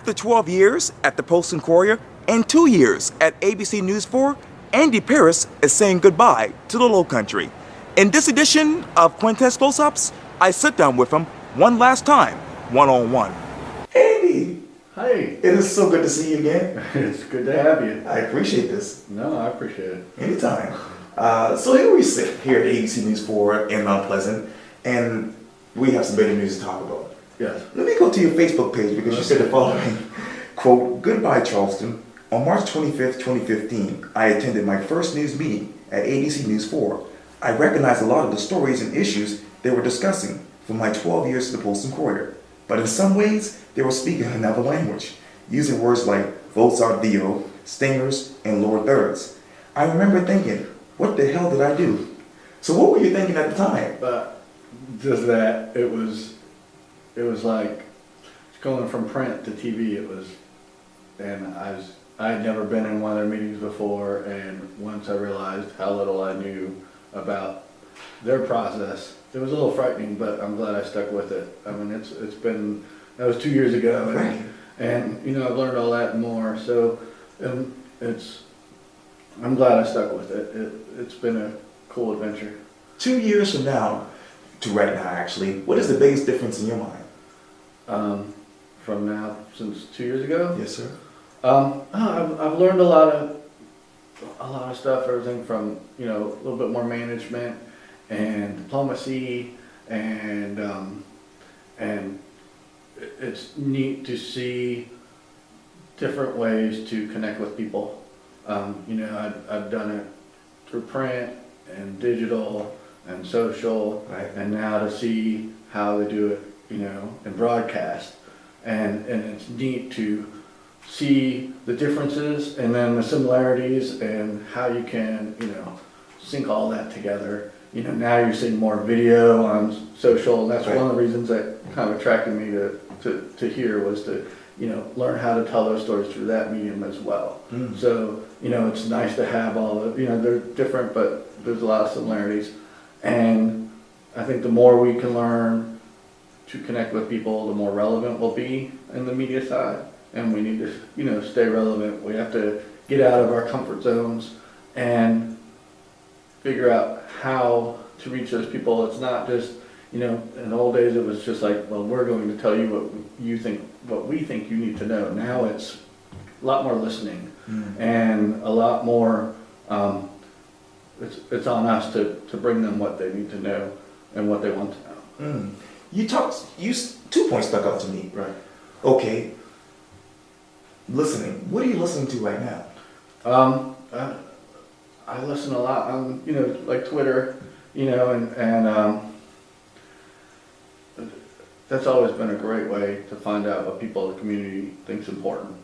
After 12 years at the Post and Courier and 2 years at ABC News 4, Andy Paris is saying goodbye to the Lowcountry. In this edition of Quintin's Close-Ups, I sit down with him one last time, one-on-one. Andy! Hey! It is so good to see you again. It's good to have you. I appreciate this. No, I appreciate it. Anytime. So here we sit here at ABC News 4 in Mount Pleasant, and we have some better news to talk about. Yes. Let me go to your Facebook page because you said the following, quote, "Goodbye, Charleston. On March 25th, 2015, I attended my first news meeting at ABC News 4. I recognized a lot of the stories and issues they were discussing from my 12 years at the Post and Courier. But in some ways, they were speaking another language, using words like votes are Dio, stingers, and lower thirds. I remember thinking, what the hell did I do?" So what were you thinking at the time? Just that it was like going from print to TV. I had never been in one of their meetings before, and once I realized how little I knew about their process, it was a little frightening, but I'm glad I stuck with it. I mean, that was 2 years ago, and you know, I've learned all that and more. So, I'm glad I stuck with it. It's been a cool adventure. 2 years from now, to right now actually, what is the biggest difference in your mind? From now, since 2 years ago? Yes, sir. I've learned a lot of stuff. Everything from, you know, a little bit more management and diplomacy, and it's neat to see different ways to connect with people. You know, I've done it through print and digital and social, right. And now to see how they do it, you know, in broadcast, and it's neat to see the differences and then the similarities and how you can, you know, sync all that together. You know, now you're seeing more video on social, and that's right. One of the reasons that kind of attracted me to here was to, you know, learn how to tell those stories through that medium as well. So, you know, it's nice to have all of, you know, they're different, but there's a lot of similarities. And I think the more we can learn to connect with people, the more relevant we'll be in the media side. And we need to, you know, stay relevant. We have to get out of our comfort zones and figure out how to reach those people. It's not just, you know, in the old days it was just like, well, we're going to tell you what we think you need to know. Now it's a lot more listening and a lot more, it's on us to bring them what they need to know and what they want to know. You 2 points stuck out to me. Right. Okay. Listening. What are you listening to right now? I listen a lot on, you know, like Twitter, you know, and that's always been a great way to find out what people in the community think's important.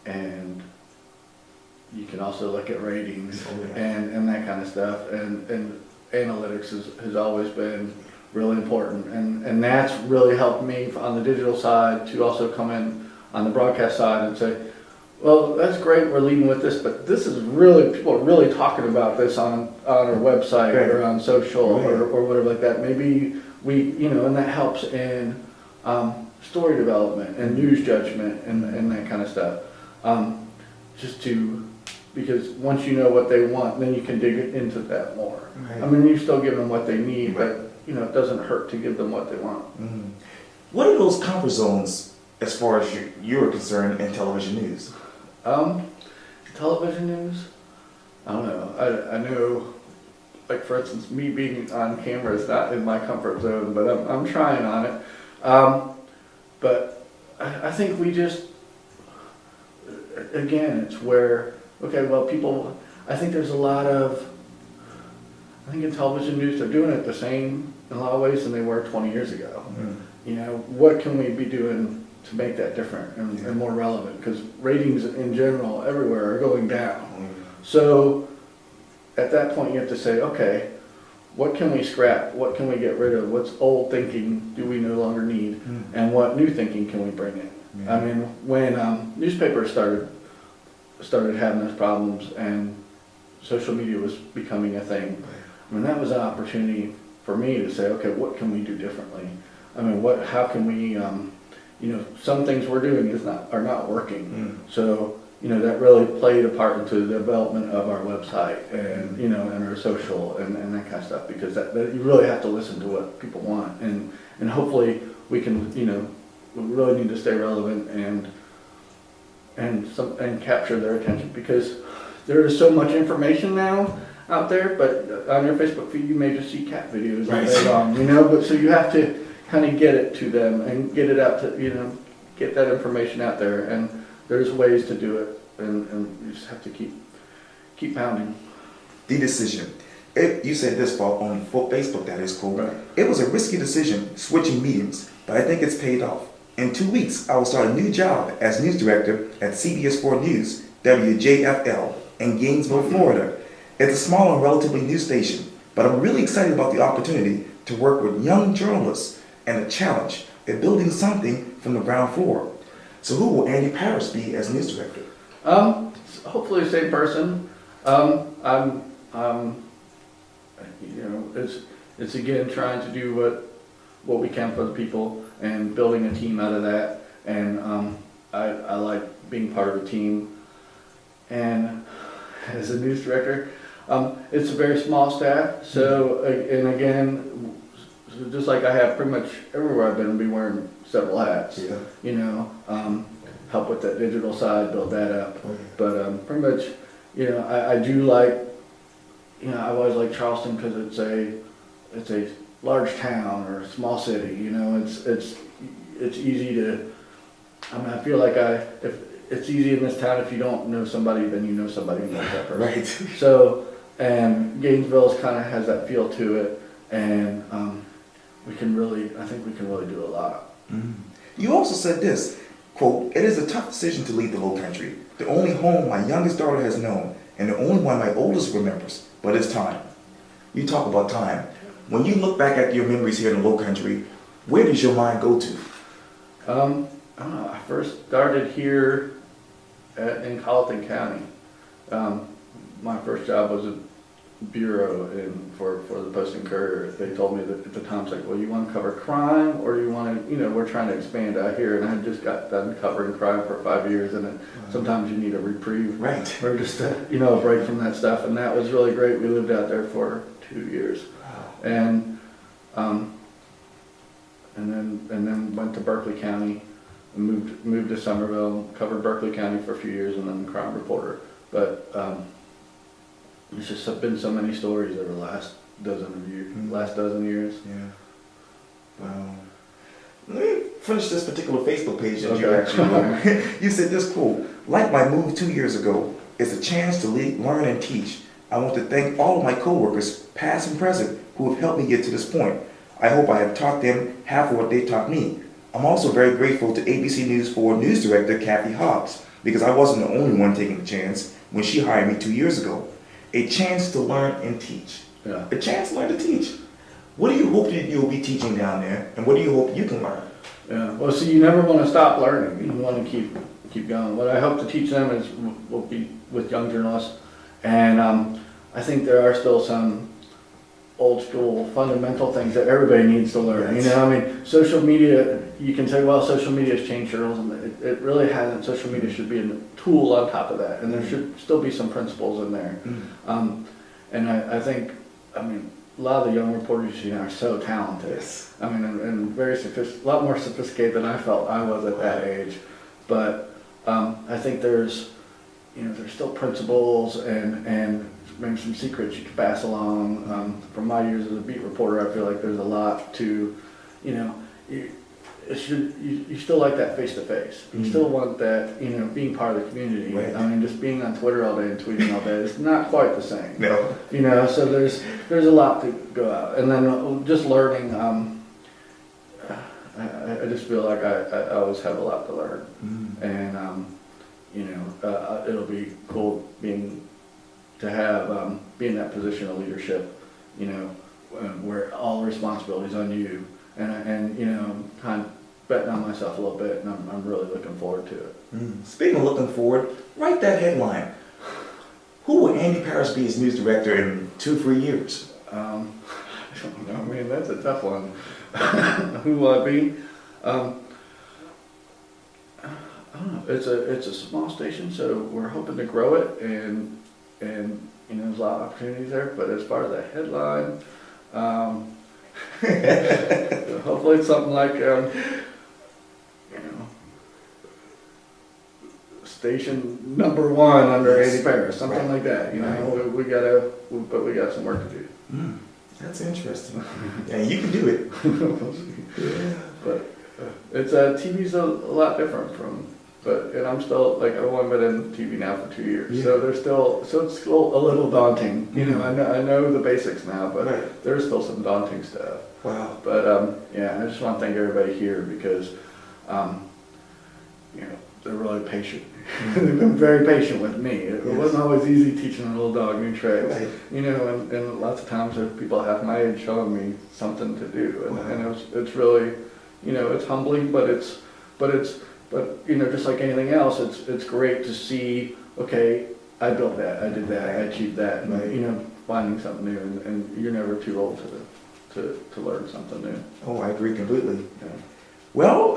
And you can also look at ratings and that kind of stuff, and analytics has always been really important, and that's really helped me on the digital side to also come in on the broadcast side and say, well, that's great, we're leading with this, but this is really, people are really talking about this on our website or on social or whatever like that. Maybe we, you know, and that helps in story development and news judgment and that kind of stuff. Because once you know what they want, then you can dig into that more. Right. I mean, you still give them what they need, but you know, it doesn't hurt to give them what they want. What are those comfort zones as far as you're concerned in television news? Television news? I don't know. I know, like for instance, me being on camera is not in my comfort zone, but I'm trying on it. But I think we just, again, it's where, okay, well, people, I think there's a lot of, I think in television news, they're doing it the same in a lot of ways than they were 20 years ago. You know, what can we be doing to make that different and more relevant? Because ratings in general everywhere are going down. So at that point you have to say, okay, what can we scrap? What can we get rid of? What's old thinking do we no longer need? And what new thinking can we bring in? I mean, when newspapers started having those problems and social media was becoming a thing, I mean, that was an opportunity for me to say, okay, what can we do differently? I mean, how can we some things we're doing are not working. Mm. So, that really played a part into the development of our website and, and our social and that kind of stuff, because that you really have to listen to what people want. And hopefully we can, we really need to stay relevant and capture their attention, because there is so much information now out there, but on your Facebook feed you may just see cat videos all day long, but so you have to kind of get it to them and get it out to, get that information out there, and there's ways to do it, and you just have to keep pounding. The decision. You said this on Facebook, that is cool. Right. It was a risky decision, switching mediums, but I think it's paid off. In 2 weeks, I will start a new job as news director at CBS 4 News, WJFL, in Gainesville, Florida. It's a small and relatively new station, but I'm really excited about the opportunity to work with young journalists and the challenge of building something from the ground floor. So who will Andy Parrish be as news director? Hopefully the same person. It's again trying to do what we can for the people and building a team out of that. And I like being part of a team. And as a news director, it's a very small staff. So and again, just like I have pretty much everywhere I've been, I'll be wearing several hats. Yeah. Help with that digital side, build that up. Oh, yeah. But pretty much, I do like, I always like Charleston because it's a large town or a small city. It's easy to. I feel like if it's easy in this town, if you don't know somebody, then you know somebody who knows that person. Right. So, and Gainesville kind of has that feel to it, and I think we can really do a lot. Mm. You also said this, quote, "It is a tough decision to leave the Lowcountry, the only home my youngest daughter has known, and the only one my oldest remembers, but it's time." You talk about time. When you look back at your memories here in the Lowcountry, where does your mind go to? I don't know. I first started here in Colleton County. My first job was a bureau for the Post and Courier. They told me that at the time, it's like, well, you want to cover crime, or you want to, we're trying to expand out here. And I just got done covering crime for 5 years, and sometimes you need a reprieve, Right. or just a break from that stuff. And that was really great. We lived out there for 2 years, and then went to Berkeley County, and moved to Somerville, covered Berkeley County for a few years, and then crime reporter. But there's just been so many stories over the last dozen years. Yeah. Wow. Let me finish this particular Facebook page that you Okay. actually you said this quote, "Like my move 2 years ago, it's a chance to learn and teach. I want to thank all of my coworkers, past and present, who have helped me get to this point. I hope I have taught them half of what they taught me. I'm also very grateful to ABC News 4 News Director Kathy Hobbs, because I wasn't the only one taking the chance when she hired me 2 years ago. A chance to learn and teach." Yeah. A chance to learn to teach. What do you hope that you'll be teaching down there, and what do you hope you can learn? Yeah. Well, see, you never want to stop learning. You want to keep going. What I hope to teach them will be with young journalists, and I think there are still some old school fundamental things that everybody needs to learn. Right. Social media, you can say, well, social media has changed journalism. It really hasn't. Social media should be a tool on top of that, and there should still be some principles in there. And I think, a lot of the young reporters are so talented. Yes. And very a lot more sophisticated than I felt I was at that age. But I think there's still principles and maybe some secrets you can pass along. From my years as a beat reporter, I feel like there's a lot to, you still like that face to face. You still want that, being part of the community. Right. Just being on Twitter all day and tweeting all day is not quite the same. No. So there's a lot to go out, and then just learning. I just feel like I always have a lot to learn, and it'll be cool be in that position of leadership, where all the responsibility's on you, and kind of betting on myself a little bit, and I'm really looking forward to it. Speaking of looking forward, write that headline. Who will Andy Parrish be as news director in 2-3 years? I don't know, that's a tough one. Who will I be? I don't know. It's a small station, so we're hoping to grow it, and you know, there's a lot of opportunities there. But as far as the headline, hopefully it's something like you know, station number 1 under Yes. 80 Paris, something Right. like that. You know, Right. we got some work to do. That's interesting. Yeah, you can do it. But it's TV's a lot different from. And I'm still like I've only been in TV now for 2 years, Yeah. so it's still a little daunting. You know, I know the basics now, but Right. there's still some daunting stuff. Wow. But yeah, I just want to thank everybody here because you know, they're really patient. They've been very patient with me. It Yes. wasn't always easy teaching a little dog new tricks. Right. You know, and lots of times there's people half my age showing me something to do, and it's really, you know, it's humbling, but you know, just like anything else, it's great to see. Okay, I built that, I did that, I achieved that, and Right. you know, finding something new, and you're never too old to learn something new. Oh, I agree completely. Yeah. Well,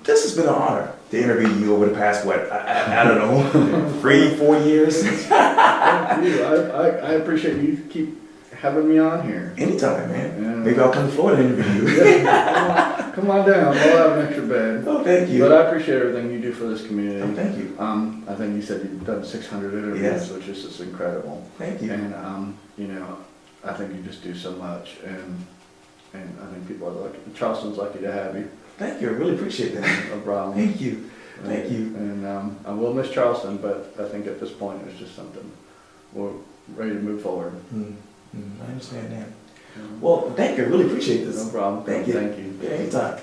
this has been an honor to interview you over the past, I don't know, 3-4 years? Thank you. I appreciate you keep having me on here. Anytime, man. Yeah. Maybe I'll come to Florida and interview you. Yeah, come on down. We'll have an extra bed. Oh, thank you. But I appreciate everything you do for this community. Oh, thank you. I think you said you've done 600 interviews, Yes. which is just incredible. Thank you. And you know, I think you just do so much, and I think people are lucky. Charleston's lucky to have you. Thank you. I really appreciate that. No problem. Thank you. Thank you. And I will miss Charleston, but I think at this point it's just something we're ready to move forward. I understand that. Well, thank you. I really appreciate this. No problem. Thank you. Thank you. Yeah, anytime.